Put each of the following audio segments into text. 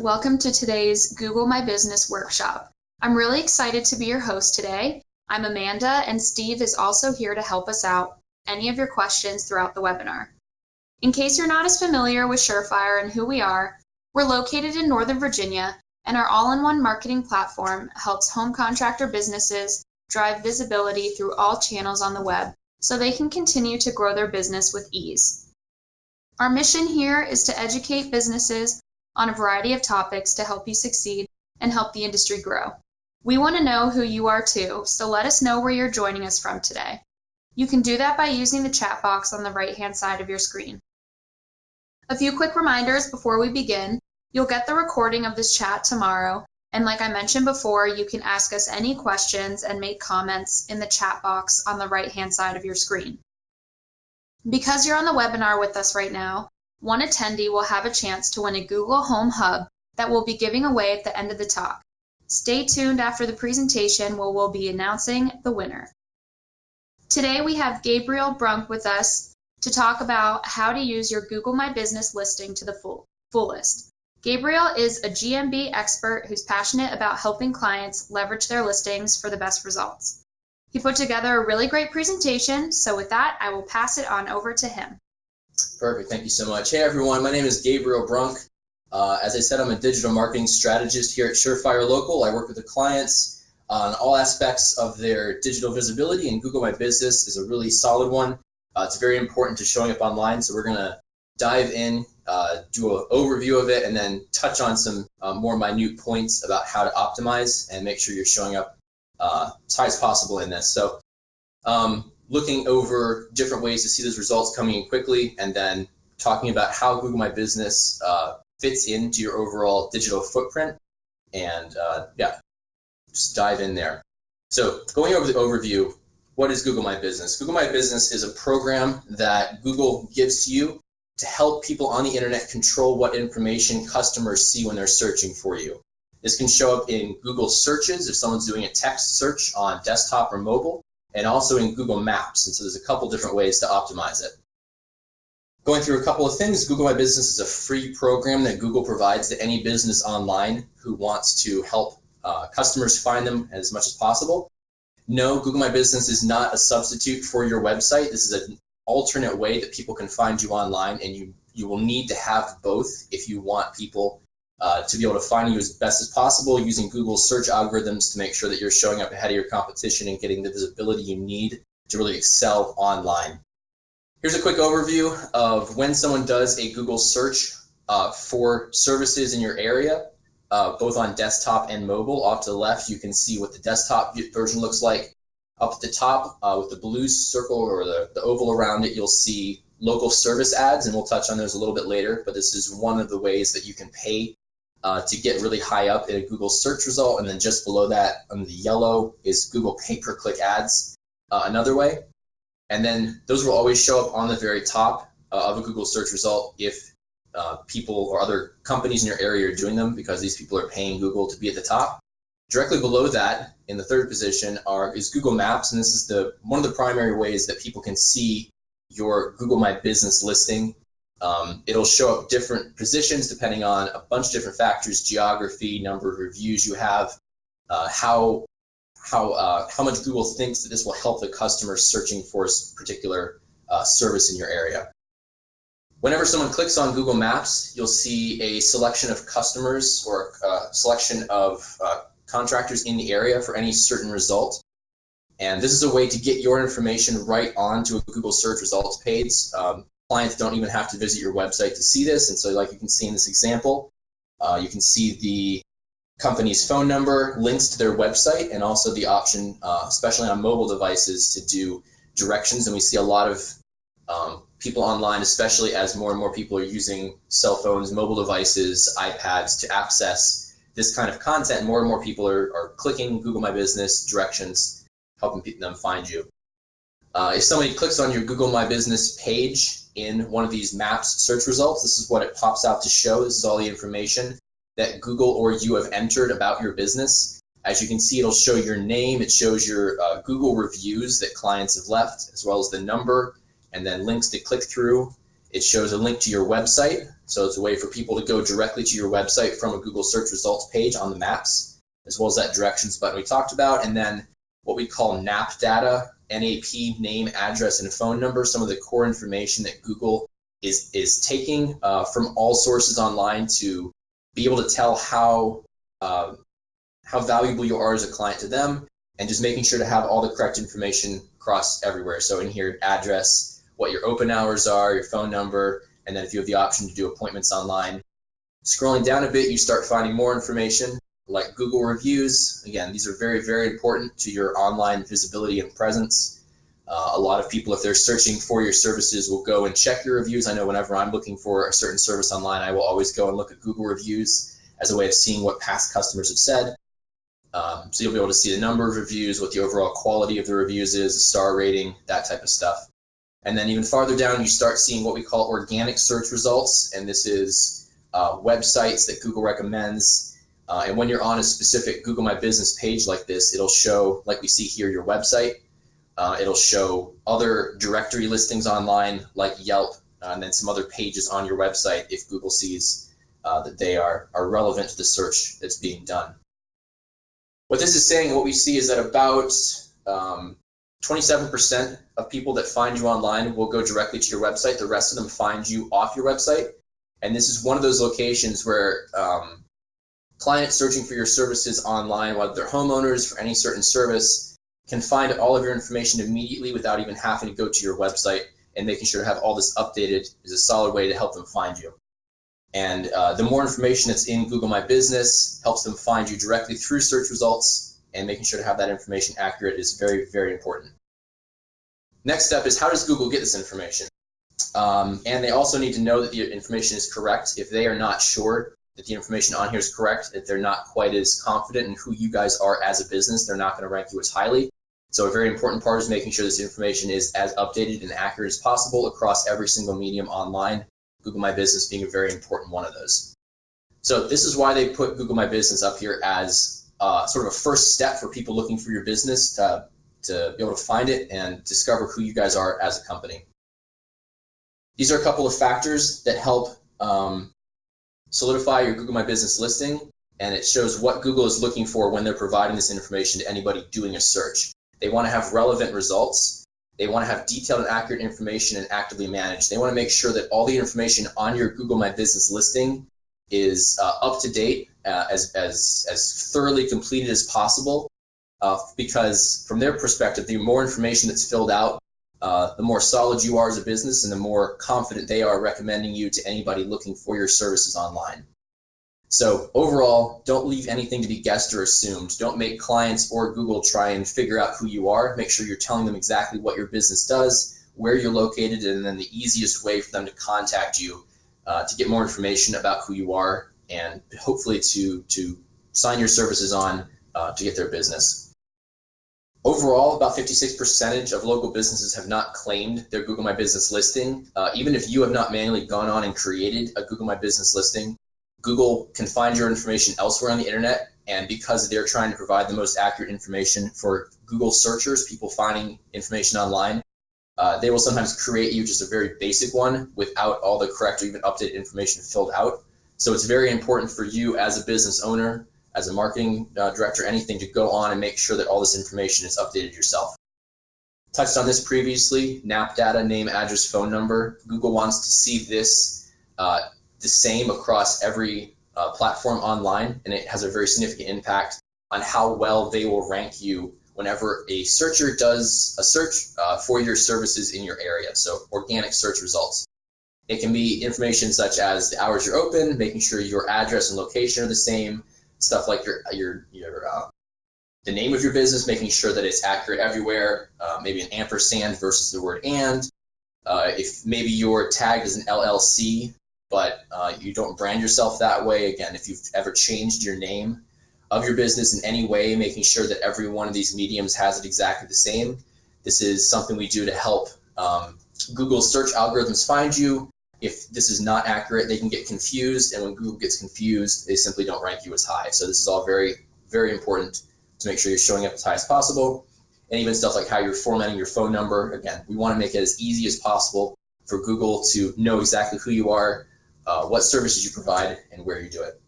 welcome to today's Google My Business workshop. I'm really excited to be your host today. I'm Amanda, and Steve is also here to help us out any of your questions throughout the webinar. In case you're not as familiar with Surefire and who we are, we're located in Northern Virginia, and our all-in-one marketing platform helps home contractor businesses drive visibility through all channels on the web so they can continue to grow their business with ease. Our mission here is to educate businesses on a variety of topics to help you succeed and help the industry grow. We want to know who you are too, so let us know where you're joining us from today. You can do that by using the chat box on the right-hand side of your screen. A few quick reminders before we begin. You'll get the recording of this chat tomorrow, and like I mentioned before, you can ask us any questions and make comments in the chat box on the right-hand side of your screen. Because you're on the webinar with us right now, one attendee will have a chance to win a Google Home Hub that we'll be giving away at the end of the talk. Stay tuned after the presentation where we'll be announcing the winner. Today we have Gabriel Brunk with us to talk about how to use your Google My Business listing to the fullest. Gabriel is a GMB expert who's passionate about helping clients leverage their listings for the best results. He put together a really great presentation, so with that, I will pass it on over to him. Perfect. Thank you so much. Hey, everyone. My name is Gabriel Brunk. As I said, I'm a digital marketing strategist here at Surefire Local. I work with the clients on all aspects of their digital visibility, and Google My Business is a really solid one. It's very important to showing up online, so we're going to dive in, do an overview of it, and then touch on some more minute points about how to optimize and make sure you're showing up as high as possible in this. So looking over different ways to see those results coming in quickly, and then talking about how Google My Business fits into your overall digital footprint, and just dive in there. So going over the overview, what is Google My Business? Google My Business is a program that Google gives to you to help people on the internet control what information customers see when they're searching for you. This can show up in Google searches if someone's doing a text search on desktop or mobile, and also in Google Maps. And so there's a couple different ways to optimize it. Going through a couple of things, Google My Business is a free program that Google provides to any business online who wants to help customers find them as much as possible. No, Google My Business is not a substitute for your website. This is an alternate way that people can find you online, and you will need to have both if you want people to be able to find you as best as possible using Google's search algorithms to make sure that you're showing up ahead of your competition and getting the visibility you need to really excel online. Here's a quick overview of when someone does a Google search for services in your area, both on desktop and mobile. Off to the left, you can see what the desktop version looks like. Up at the top, with the blue circle or the oval around it, you'll see local service ads, and we'll touch on those a little bit later, but this is one of the ways that you can pay to get really high up in a Google search result. And then just below that, on the yellow, is Google pay-per-click ads, another way. And then those will always show up on the very top of a Google search result if people or other companies in your area are doing them, because these people are paying Google to be at the top. Directly below that, in the third position, is Google Maps, and this is one of the primary ways that people can see your Google My Business listing. It'll show up different positions depending on a bunch of different factors: geography, number of reviews you have, how much Google thinks that this will help the customer searching for a particular service in your area. Whenever someone clicks on Google Maps, you'll see a selection of customers or a selection of contractors in the area for any certain result. And this is a way to get your information right onto a Google search results page. Clients don't even have to visit your website to see this. And so, like you can see in this example, you can see the company's phone number, links to their website, and also the option, especially on mobile devices, to do directions. And we see a lot of people online, especially as more and more people are using cell phones, mobile devices, iPads to access this kind of content. More and more people are clicking Google My Business directions, helping them find you. If somebody clicks on your Google My Business page in one of these Maps search results, this is what it pops out to show. This is all the information that Google or you have entered about your business. As you can see, it'll show your name, it shows your Google reviews that clients have left, as well as the number, and then links to click through. It shows a link to your website, so it's a way for people to go directly to your website from a Google search results page on the maps, as well as that directions button we talked about, and then what we call NAP data, NAP, name, address, and phone number, some of the core information that Google is taking from all sources online to be able to tell how valuable you are as a client to them, and just making sure to have all the correct information across everywhere. So in here, address, what your open hours are, your phone number, and then if you have the option to do appointments online. Scrolling down a bit, you start finding more information like Google reviews. Again, these are very, very important to your online visibility and presence. A lot of people, if they're searching for your services, will go and check your reviews. I know whenever I'm looking for a certain service online, I will always go and look at Google reviews as a way of seeing what past customers have said. So you'll be able to see the number of reviews, what the overall quality of the reviews is, the star rating, that type of stuff. And then even farther down, you start seeing what we call organic search results, and this is websites that Google recommends. And when you're on a specific Google My Business page like this, it'll show, like we see here, your website. It'll show other directory listings online like Yelp, and then some other pages on your website if Google sees that they are relevant to the search that's being done. What this is saying, what we see is that about 27% of people that find you online will go directly to your website. The rest of them find you off your website. And this is one of those locations where clients searching for your services online, whether they're homeowners for any certain service, can find all of your information immediately without even having to go to your website, and making sure to have all this updated is a solid way to help them find you. And the more information that's in Google My Business helps them find you directly through search results, and making sure to have that information accurate is very, very important. Next step is, how does Google get this information? And they also need to know that the information is correct. If they are not sure that the information on here is correct, if they're not quite as confident in who you guys are as a business, they're not going to rank you as highly. So a very important part is making sure this information is as updated and accurate as possible across every single medium online, Google My Business being a very important one of those. So this is why they put Google My Business up here as sort of a first step for people looking for your business to be able to find it and discover who you guys are as a company. These are a couple of factors that help solidify your Google My Business listing, and it shows what Google is looking for when they're providing this information to anybody doing a search. They want to have relevant results. They want to have detailed and accurate information and actively managed. They want to make sure that all the information on your Google My Business listing is up to date, as thoroughly completed as possible, because from their perspective, the more information that's filled out, the more solid you are as a business, and the more confident they are recommending you to anybody looking for your services online. So overall, don't leave anything to be guessed or assumed. Don't make clients or Google try and figure out who you are. Make sure you're telling them exactly what your business does, where you're located, and then the easiest way for them to contact you to get more information about who you are, and hopefully to sign your services on to get their business. Overall, about 56% of local businesses have not claimed their Google My Business listing. Even if you have not manually gone on and created a Google My Business listing, Google can find your information elsewhere on the internet, and because they're trying to provide the most accurate information for Google searchers, people finding information online, they will sometimes create you just a very basic one without all the correct or even updated information filled out. So it's very important for you as a business owner, as a marketing director, anything, to go on and make sure that all this information is updated yourself. Touched on this previously, NAP data, name, address, phone number. Google wants to see this the same across every platform online, and it has a very significant impact on how well they will rank you whenever a searcher does a search for your services in your area. So organic search results. It can be information such as the hours you're open, making sure your address and location are the same, stuff like the name of your business, making sure that it's accurate everywhere, maybe an ampersand versus the word and. If maybe you're tagged as an LLC, but you don't brand yourself that way, again, if you've ever changed your name of your business in any way, making sure that every one of these mediums has it exactly the same. This is something we do to help Google search algorithms find you. If this is not accurate, they can get confused, and when Google gets confused, they simply don't rank you as high. So this is all very, very important to make sure you're showing up as high as possible. And even stuff like how you're formatting your phone number. Again, we want to make it as easy as possible for Google to know exactly who you are, what services you provide, and where you do it.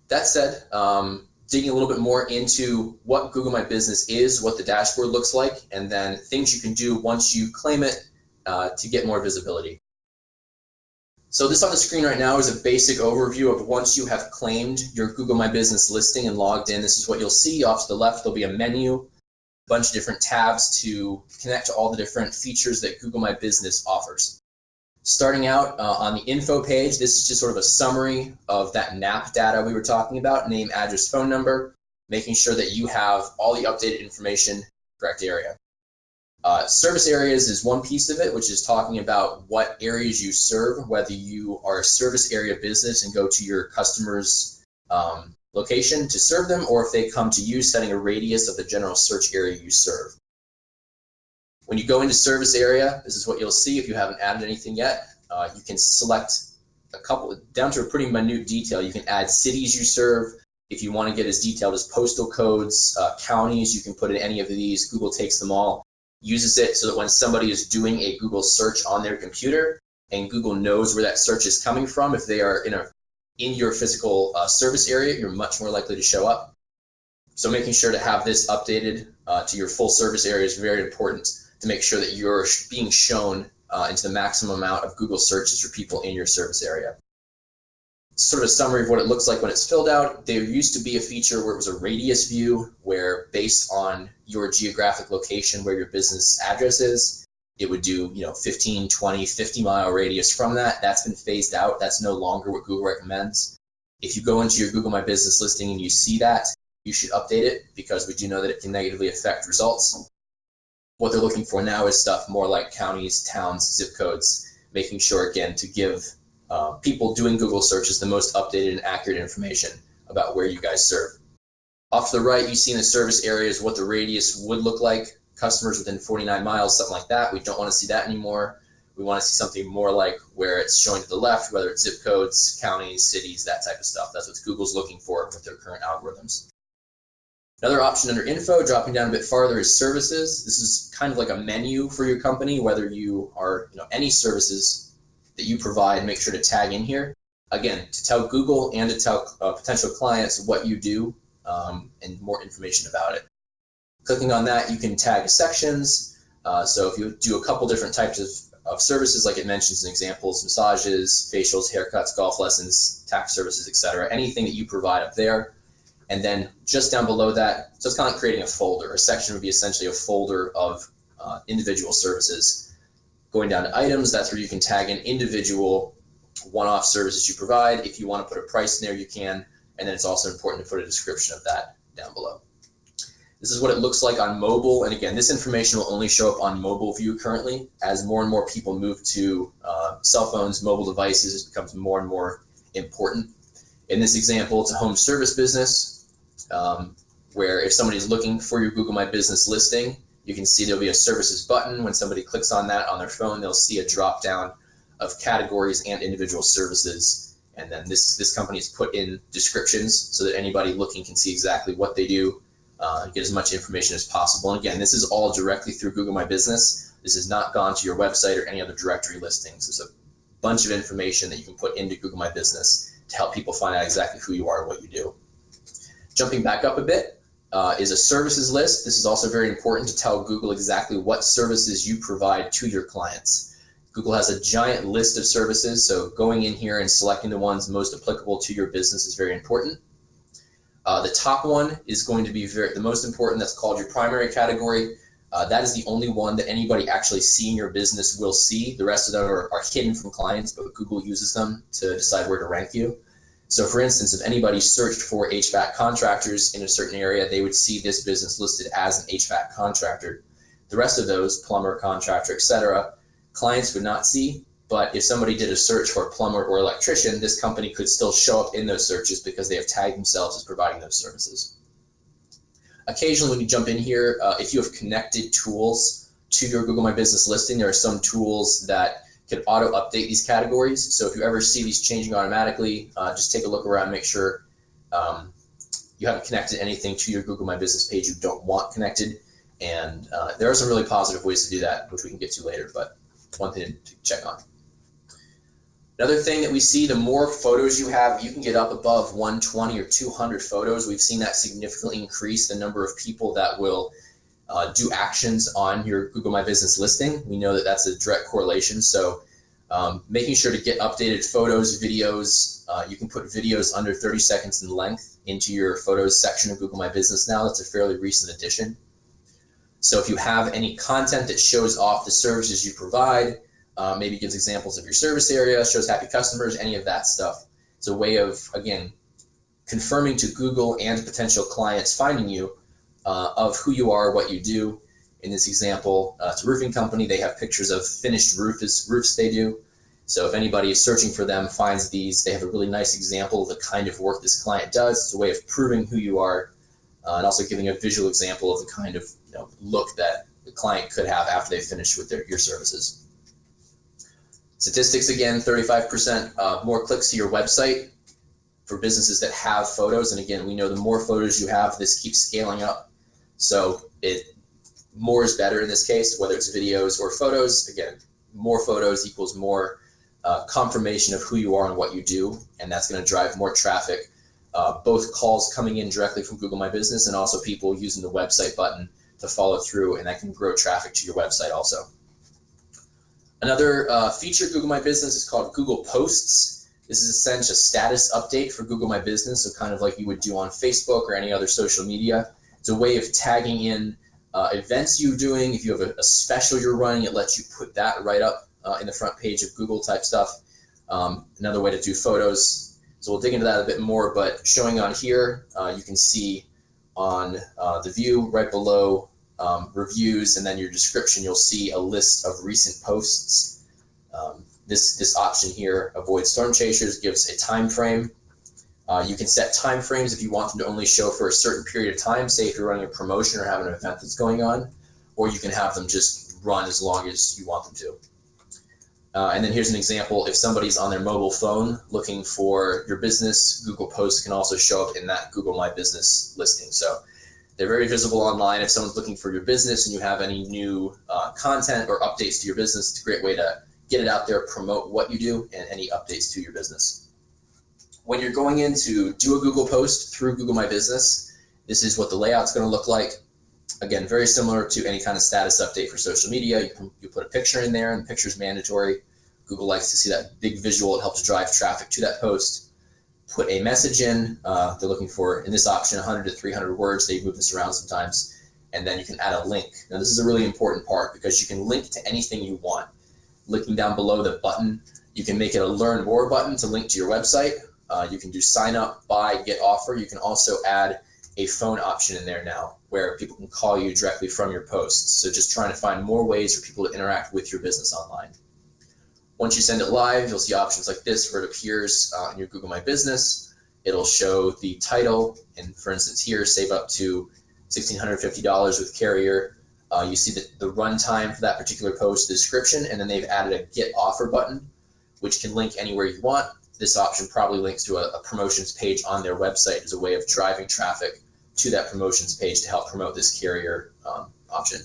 That said, digging a little bit more into what Google My Business is, what the dashboard looks like, and then things you can do once you claim it to get more visibility. So this on the screen right now is a basic overview of once you have claimed your Google My Business listing and logged in. This is what you'll see. Off to the left, there'll be a menu, a bunch of different tabs to connect to all the different features that Google My Business offers. Starting out on the info page, this is just sort of a summary of that NAP data we were talking about, name, address, phone number, making sure that you have all the updated information in the correct area. Service areas is one piece of it, which is talking about what areas you serve, whether you are a service area business and go to your customer's location to serve them, or if they come to you, setting a radius of the general search area you serve. When you go into service area, this is what you'll see if you haven't added anything yet. You can select a couple, down to a pretty minute detail. You can add cities you serve. If you want to get as detailed as postal codes, counties, you can put in any of these. Google takes them all, uses it so that when somebody is doing a Google search on their computer and Google knows where that search is coming from, if they are in your physical service area, you're much more likely to show up. So making sure to have this updated to your full service area is very important to make sure that you're being shown into the maximum amount of Google searches for people in your service area. Sort of a summary of what it looks like when it's filled out. There used to be a feature where it was a radius view, where based on your geographic location, where your business address is, it would do 15, 20, 50-mile radius from that. That's been phased out. That's no longer what Google recommends. If you go into your Google My Business listing and you see that, you should update it, because we do know that it can negatively affect results. What they're looking for now is stuff more like counties, towns, zip codes, making sure, again, to give people doing Google searches the most updated and accurate information about where you guys serve. Off to the right, you see in the service areas what the radius would look like, customers within 49 miles, something like that. We don't want to see that anymore. We want to see something more like where it's showing to the left, whether it's zip codes, counties, cities, that type of stuff. That's what Google's looking for with their current algorithms. Another option under info, dropping down a bit farther, is services. This is kind of like a menu for your company, whether you are, any services that you provide, make sure to tag in here. Again, to tell Google and to tell potential clients what you do and more information about it. Clicking on that, you can tag sections. So if you do a couple different types of services, like it mentions in examples, massages, facials, haircuts, golf lessons, tax services, etc., anything that you provide up there. And then just down below that, so it's kind of like creating a folder. A section would be essentially a folder of individual services. Going down to items, that's where you can tag in individual one-off services you provide. If you want to put a price in there, you can. And then it's also important to put a description of that down below. This is what it looks like on mobile. And again, this information will only show up on mobile view currently. As more and more people move to cell phones, mobile devices, it becomes more and more important. In this example, it's a home service business where if somebody's looking for your Google My Business listing, you can see there'll be a services button. When somebody clicks on that on their phone, they'll see a drop down of categories and individual services. And then this company is put in descriptions so that anybody looking can see exactly what they do, get as much information as possible. And again, this is all directly through Google My Business. This has not gone to your website or any other directory listings. There's a bunch of information that you can put into Google My Business to help people find out exactly who you are and what you do. Jumping back up a bit is a services list. This is also very important to tell Google exactly what services you provide to your clients. Google has a giant list of services, so going in here and selecting the ones most applicable to your business is very important. The top one is going to be the most important. That's called your primary category. That is the only one that anybody actually seeing your business will see. The rest of them are hidden from clients, but Google uses them to decide where to rank you. So for instance, if anybody searched for HVAC contractors in a certain area, they would see this business listed as an HVAC contractor. The rest of those, plumber, contractor, etc., clients would not see. But if somebody did a search for a plumber or electrician, this company could still show up in those searches because they have tagged themselves as providing those services. Occasionally when you jump in here, if you have connected tools to your Google My Business listing, there are some tools that can auto-update these categories. So if you ever see these changing automatically, just take a look around, make sure you haven't connected anything to your Google My Business page you don't want connected. And there are some really positive ways to do that, which we can get to later. But one thing to check on. Another thing that we see, the more photos you have, you can get up above 120 or 200 photos. We've seen that significantly increase the number of people that will do actions on your Google My Business listing. We know that that's a direct correlation. So making sure to get updated photos, videos. You can put videos under 30 seconds in length into your photos section of Google My Business now. That's a fairly recent addition. So if you have any content that shows off the services you provide, maybe gives examples of your service area, shows happy customers, any of that stuff. It's a way of, again, confirming to Google and potential clients finding you of who you are, what you do. In this example, it's a roofing company. They have pictures of finished roofs they do. So if anybody is searching for them, finds these, they have a really nice example of the kind of work this client does. It's a way of proving who you are and also giving a visual example of the kind of look that the client could have after they finish with your services. Statistics, again, 35% more clicks to your website for businesses that have photos. And again, we know the more photos you have, this keeps scaling up. So more is better in this case, whether it's videos or photos. Again, more photos equals more confirmation of who you are and what you do, and that's going to drive more traffic, both calls coming in directly from Google My Business and also people using the website button to follow through, and that can grow traffic to your website also. Another feature of Google My Business is called Google Posts. This is essentially a status update for Google My Business, so kind of like you would do on Facebook or any other social media. It's a way of tagging in events you're doing. If you have a special you're running, it lets you put that right up in the front page of Google type stuff. Another way to do photos. So we'll dig into that a bit more, but showing on here, you can see on the view right below reviews and then your description, you'll see a list of recent posts. This option here, Avoid Storm Chasers, gives a time frame. You can set time frames if you want them to only show for a certain period of time, say if you're running a promotion or have an event that's going on, or you can have them just run as long as you want them to. And then here's an example. If somebody's on their mobile phone looking for your business, Google Posts can also show up in that Google My Business listing. So they're very visible online. If someone's looking for your business and you have any new content or updates to your business, it's a great way to get it out there, promote what you do, and any updates to your business. When you're going in to do a Google post through Google My Business, this is what the layout's going to look like. Again, very similar to any kind of status update for social media. You put a picture in there, and the picture is mandatory. Google likes to see that big visual. It helps drive traffic to that post. Put a message in. They're looking for, in this option, 100 to 300 words. They move this around sometimes. And then you can add a link. Now, this is a really important part because you can link to anything you want. Linking down below the button, you can make it a Learn More button to link to your website. You can do sign up, buy, get offer. You can also add a phone option in there now where people can call you directly from your posts. So just trying to find more ways for people to interact with your business online. Once you send it live, you'll see options like this where it appears in your Google My Business. It'll show the title, and for instance here, save up to $1,650 with Carrier. You see the run time for that particular post, the description, and then they've added a get offer button, which can link anywhere you want. This option probably links to a promotions page on their website as a way of driving traffic to that promotions page to help promote this Carrier option.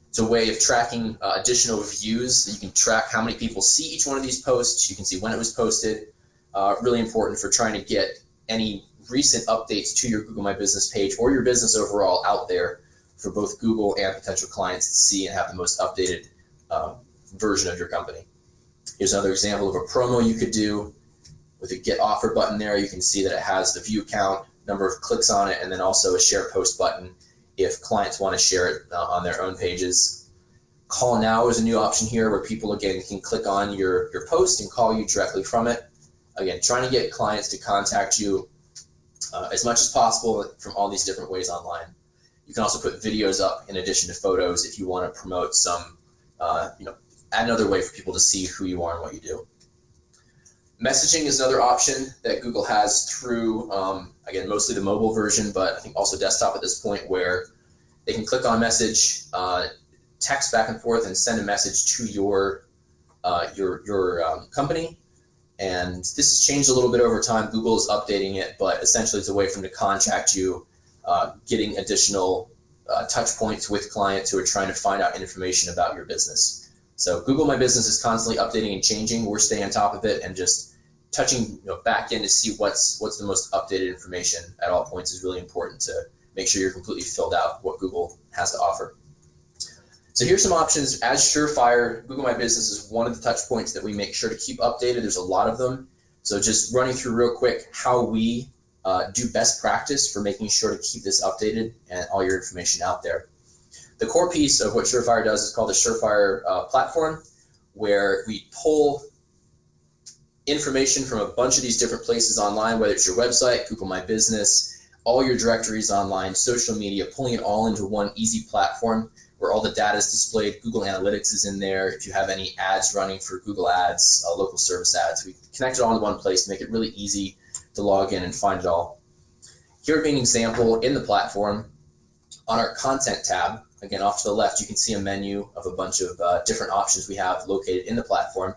It's a way of tracking additional views. You can track how many people see each one of these posts. You can see when it was posted. Really important for trying to get any recent updates to your Google My Business page or your business overall out there for both Google and potential clients to see and have the most updated version of your company. Here's another example of a promo you could do with a get offer button there. You can see that it has the view count, number of clicks on it, and then also a share post button if clients want to share it on their own pages. Call now is a new option here where people, again, can click on your post and call you directly from it. Again, trying to get clients to contact you as much as possible from all these different ways online. You can also put videos up in addition to photos if you want to promote some, add another way for people to see who you are and what you do. Messaging is another option that Google has through, again, mostly the mobile version, but I think also desktop at this point, where they can click on message, text back and forth, and send a message to your company. And this has changed a little bit over time. Google is updating it, but essentially it's a way for them to contact you, getting additional touch points with clients who are trying to find out information about your business. So Google My Business is constantly updating and changing. We're staying on top of it and just touching back in to see what's the most updated information at all points is really important to make sure you're completely filled out what Google has to offer. So here's some options. As Surefire, Google My Business is one of the touch points that we make sure to keep updated. There's a lot of them. So just running through real quick how we do best practice for making sure to keep this updated and all your information out there. The core piece of what Surefire does is called the Surefire platform, where we pull information from a bunch of these different places online, whether it's your website, Google My Business, all your directories online, social media, pulling it all into one easy platform where all the data is displayed. Google Analytics is in there. If you have any ads running for Google Ads, local service ads, we connect it all into one place to make it really easy to log in and find it all. Here being an example in the platform, on our content tab, again off to the left, you can see a menu of a bunch of different options we have located in the platform.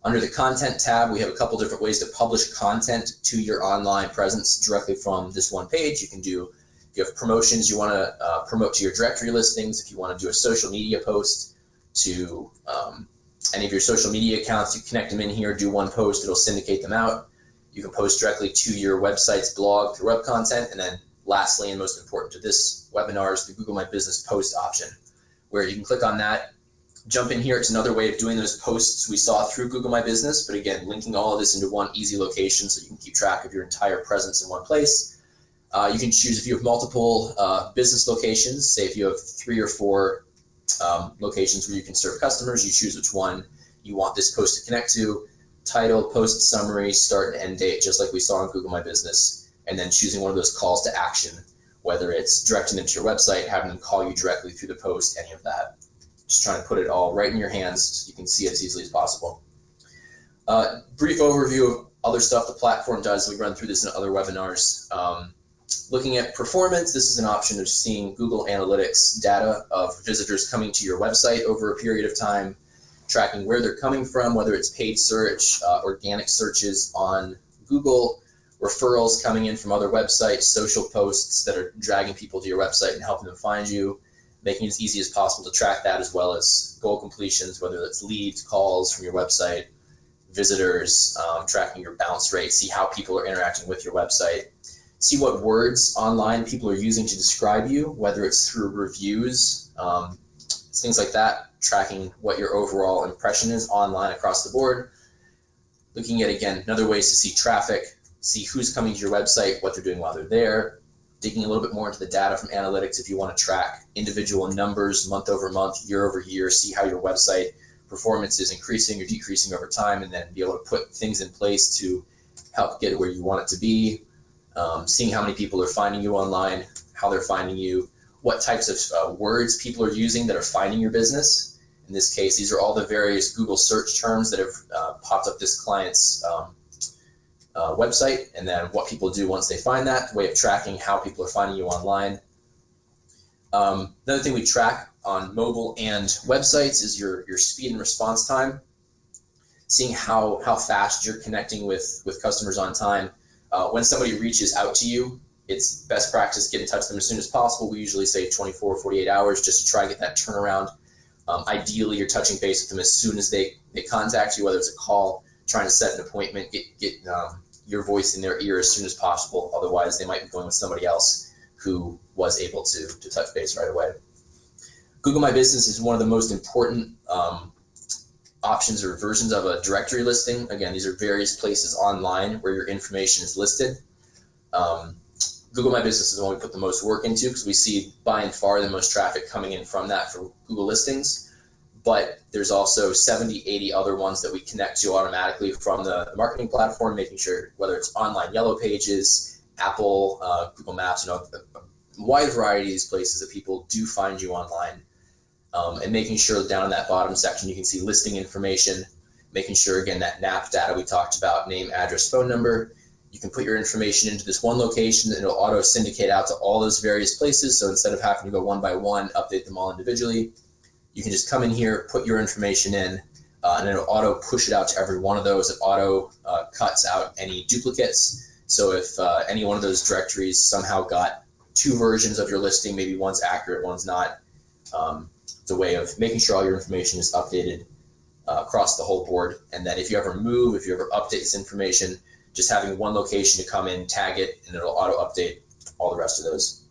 Under the content tab, we have a couple different ways to publish content to your online presence directly from this one page. You can do, if you have promotions you want to promote to your directory listings, if you want to do a social media post to any of your social media accounts, you connect them in here, do one post, it'll syndicate them out. You can post directly to your website's blog through web content, and then lastly, and most important to this webinar, is the Google My Business post option, where you can click on that, jump in here. It's another way of doing those posts we saw through Google My Business, but again, linking all of this into one easy location so you can keep track of your entire presence in one place. You can choose if you have multiple business locations, say if you have 3 or 4 locations where you can serve customers, you choose which one you want this post to connect to, title, post summary, start and end date, just like we saw on Google My Business, and then choosing one of those calls to action, whether it's directing them to your website, having them call you directly through the post, any of that. Just trying to put it all right in your hands so you can see it as easily as possible. Brief overview of other stuff the platform does. We run through this in other webinars. Looking at performance, this is an option of seeing Google Analytics data of visitors coming to your website over a period of time, tracking where they're coming from, whether it's paid search, organic searches on Google, referrals coming in from other websites, social posts that are dragging people to your website and helping them find you, making it as easy as possible to track that, as well as goal completions, whether it's leads, calls from your website, visitors, tracking your bounce rate, see how people are interacting with your website, see what words online people are using to describe you, whether it's through reviews, things like that, tracking what your overall impression is online across the board. Looking at, again, other ways to see traffic, see who's coming to your website, what they're doing while they're there, digging a little bit more into the data from analytics if you want to track individual numbers month over month, year over year, see how your website performance is increasing or decreasing over time, and then be able to put things in place to help get it where you want it to be. Seeing how many people are finding you online, how they're finding you, what types of words people are using that are finding your business. In this case, these are all the various Google search terms that have popped up this client's website, and then what people do once they find that, way of tracking how people are finding you online. Another thing we track on mobile and websites is your speed and response time, seeing how fast you're connecting with customers on time. When somebody reaches out to you, it's best practice get in touch with them as soon as possible. We usually say 24, 48 hours just to try to get that turnaround. Ideally, you're touching base with them as soon as they contact you, whether it's a call, trying to set an appointment, get your voice in their ear as soon as possible. Otherwise, they might be going with somebody else who was able to touch base right away. Google My Business is one of the most important options or versions of a directory listing. Again, these are various places online where your information is listed. Google My Business is the one we put the most work into because we see by and far the most traffic coming in from that from Google listings. But there's also 70, 80 other ones that we connect to automatically from the marketing platform, making sure whether it's online yellow pages, Apple, Google Maps, a wide variety of these places that people do find you online. And making sure down in that bottom section you can see listing information, making sure, again, that NAP data we talked about, name, address, phone number. You can put your information into this one location and it'll auto syndicate out to all those various places. So instead of having to go one by one, update them all individually, you can just come in here, put your information in, and it'll auto push it out to every one of those. It auto cuts out any duplicates. So if any one of those directories somehow got 2 versions of your listing, maybe one's accurate, one's not, It's a way of making sure all your information is updated across the whole board. And then if you ever move, if you ever update this information, just having one location to come in, tag it, and it'll auto update all the rest of those.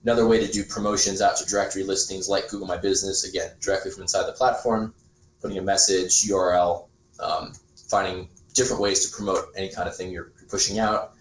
Another way to do promotions out to directory listings like Google My Business, again, directly from inside the platform, putting a message, URL, finding different ways to promote any kind of thing you're pushing out.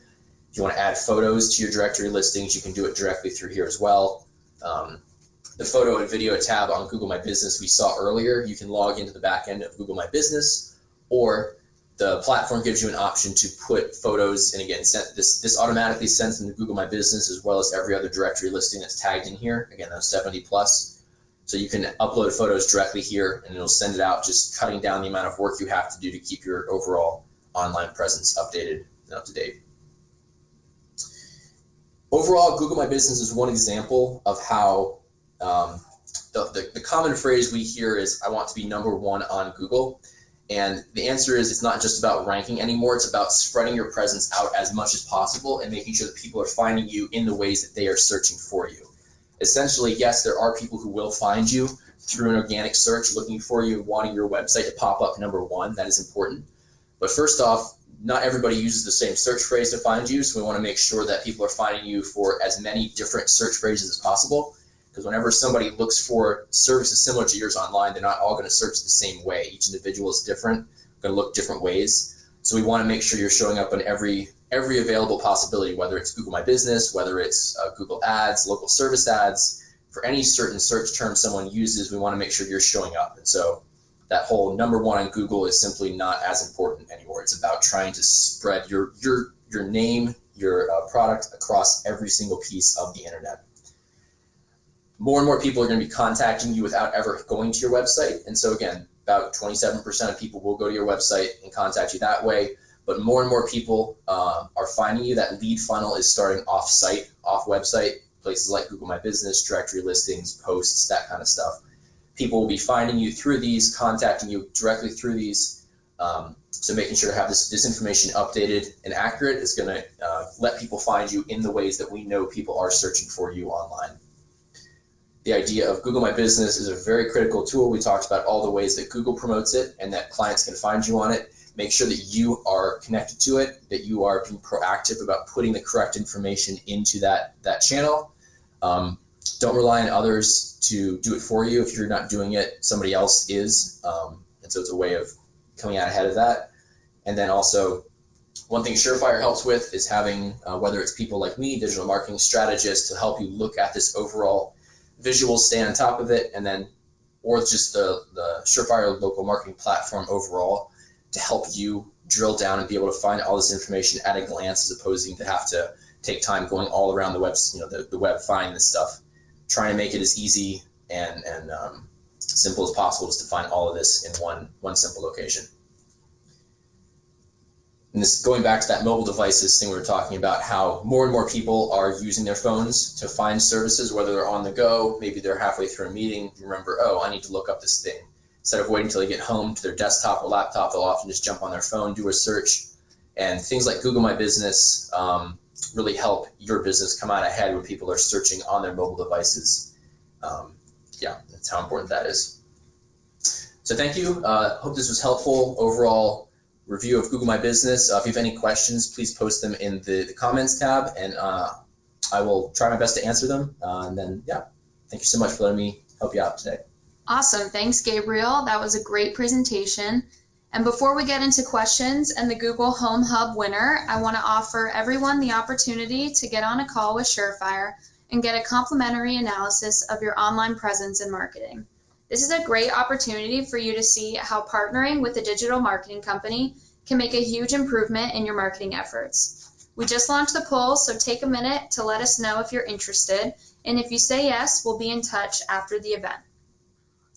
If you want to add photos to your directory listings, you can do it directly through here as well. The photo and video tab on Google My Business we saw earlier, you can log into the back end of Google My Business, or the platform gives you an option to put photos, and again, this automatically sends them to Google My Business as well as every other directory listing that's tagged in here. Again, those 70 plus. So you can upload photos directly here and it'll send it out, just cutting down the amount of work you have to do to keep your overall online presence updated and up to date. Overall, Google My Business is one example of how the common phrase we hear is, I want to be #1 on Google. And the answer is, it's not just about ranking anymore, it's about spreading your presence out as much as possible and making sure that people are finding you in the ways that they are searching for you. Essentially, yes, there are people who will find you through an organic search, looking for you, wanting your website to pop up #1. That is important. But first off, not everybody uses the same search phrase to find you, so we want to make sure that people are finding you for as many different search phrases as possible. Because whenever somebody looks for services similar to yours online, they're not all going to search the same way. Each individual is different, going to look different ways. So we want to make sure you're showing up in every available possibility, whether it's Google My Business, whether it's Google Ads, local service ads. For any certain search term someone uses, we want to make sure you're showing up. And so that whole #1 on Google is simply not as important anymore. It's about trying to spread your name, your product across every single piece of the internet. More and more people are going to be contacting you without ever going to your website. And so again, about 27% of people will go to your website and contact you that way. But more and more people are finding you. That lead funnel is starting off-site, off-website, places like Google My Business, directory listings, posts, that kind of stuff. People will be finding you through these, contacting you directly through these. So making sure to have this information updated and accurate is going to let people find you in the ways that we know people are searching for you online. The idea of Google My Business is a very critical tool. We talked about all the ways that Google promotes it and that clients can find you on it. Make sure that you are connected to it, that you are being proactive about putting the correct information into that channel. Don't rely on others to do it for you. If you're not doing it, somebody else is. And so it's a way of coming out ahead of that. And then also, one thing Surefire helps with is having, whether it's people like me, digital marketing strategists, to help you look at this overall visuals, stay on top of it, and then, or just the Surefire local marketing platform overall to help you drill down and be able to find all this information at a glance, as opposed to have to take time going all around the web, the web, finding this stuff. Trying to make it as easy and simple as possible, just to find all of this in one simple location. And this, going back to that mobile devices thing we were talking about, how more and more people are using their phones to find services, whether they're on the go, maybe they're halfway through a meeting, remember, oh, I need to look up this thing. Instead of waiting until they get home to their desktop or laptop, they'll often just jump on their phone, do a search, and things like Google My Business really help your business come out ahead when people are searching on their mobile devices. Yeah, that's how important that is. So thank you. Hope this was helpful. Overall review of Google My Business. If you have any questions, please post them in the comments tab, and I will try my best to answer them. And then, yeah, thank you so much for letting me help you out today. Awesome. Thanks, Gabriel. That was a great presentation. And before we get into questions and the Google Home Hub winner, I want to offer everyone the opportunity to get on a call with Surefire and get a complimentary analysis of your online presence and marketing. This is a great opportunity for you to see how partnering with a digital marketing company can make a huge improvement in your marketing efforts. We just launched the poll, so take a minute to let us know if you're interested. And if you say yes, we'll be in touch after the event.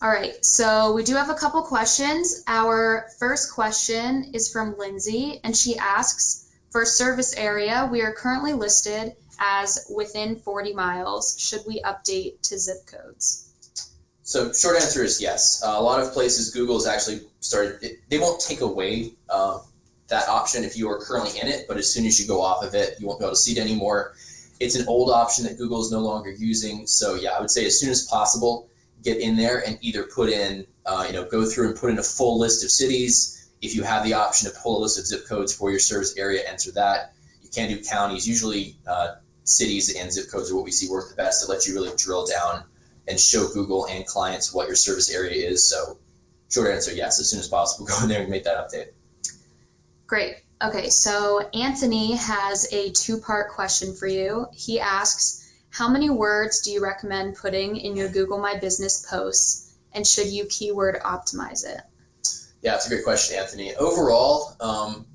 All right, so we do have a couple questions. Our first question is from Lindsay, and she asks, for service area, we are currently listed as within 40 miles. Should we update to zip codes? So short answer is yes. A lot of places Google has actually started, they won't take away that option if you are currently in it, but as soon as you go off of it, you won't be able to see it anymore. It's an old option that Google is no longer using. So yeah, I would say as soon as possible, get in there and either put in, go through and put in a full list of cities. If you have the option to pull a list of zip codes for your service area, enter that. You can do counties. Usually cities and zip codes are what we see work the best. It lets you really drill down and show Google and clients what your service area is. So short answer, yes, as soon as possible, go in there and make that update. Great. Okay, so Anthony has a two-part question for you. He asks, how many words do you recommend putting in your Google My Business posts, and should you keyword optimize it? Yeah, it's a great question, Anthony. Overall,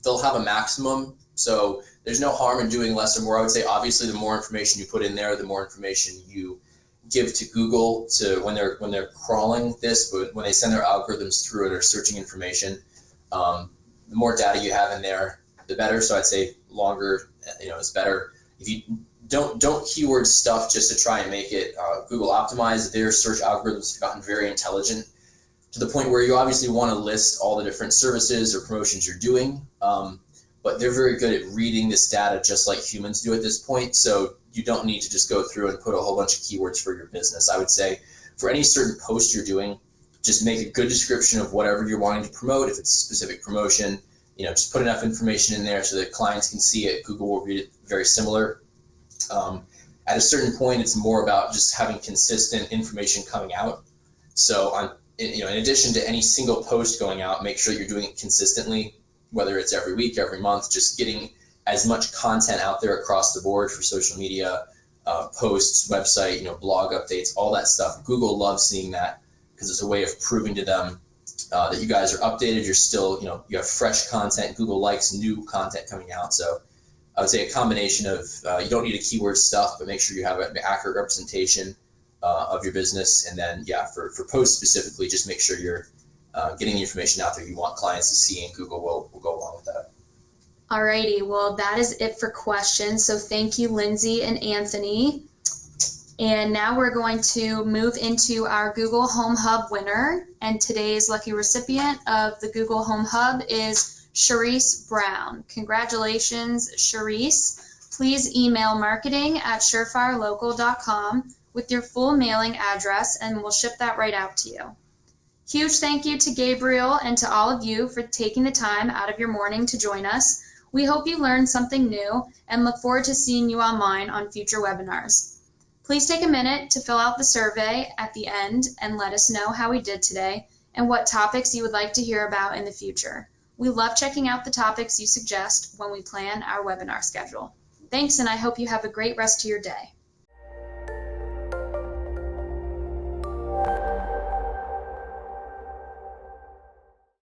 they'll have a maximum, so there's no harm in doing less or more. I would say obviously the more information you put in there, the more information you give to Google to when they're crawling this, but when they send their algorithms through it or searching information, the more data you have in there, the better. So I'd say longer, is better. If you don't keyword stuff just to try and make it Google optimized, their search algorithms have gotten very intelligent to the point where you obviously want to list all the different services or promotions you're doing, but they're very good at reading this data just like humans do at this point. So you don't need to just go through and put a whole bunch of keywords for your business. I would say for any certain post you're doing, just make a good description of whatever you're wanting to promote. If it's a specific promotion, just put enough information in there so that clients can see it. Google will read it very similar. At a certain point, it's more about just having consistent information coming out. So in addition to any single post going out, make sure you're doing it consistently, whether it's every week, every month, just getting as much content out there across the board for social media, posts, website, blog updates, all that stuff. Google loves seeing that because it's a way of proving to them that you guys are updated. You're still, you have fresh content. Google likes new content coming out. So I would say a combination of you don't need a keyword stuff, but make sure you have an accurate representation of your business. And then, for posts specifically, just make sure you're getting the information out there you want clients to see, and Google will go along with that. Alrighty, well, that is it for questions. So thank you, Lindsay and Anthony. And now we're going to move into our Google Home Hub winner. And today's lucky recipient of the Google Home Hub is Charisse Brown. Congratulations, Charisse. Please email marketing@surefirelocal.com with your full mailing address, and we'll ship that right out to you. Huge thank you to Gabriel and to all of you for taking the time out of your morning to join us. We hope you learned something new and look forward to seeing you online on future webinars. Please take a minute to fill out the survey at the end and let us know how we did today and what topics you would like to hear about in the future. We love checking out the topics you suggest when we plan our webinar schedule. Thanks, and I hope you have a great rest of your day.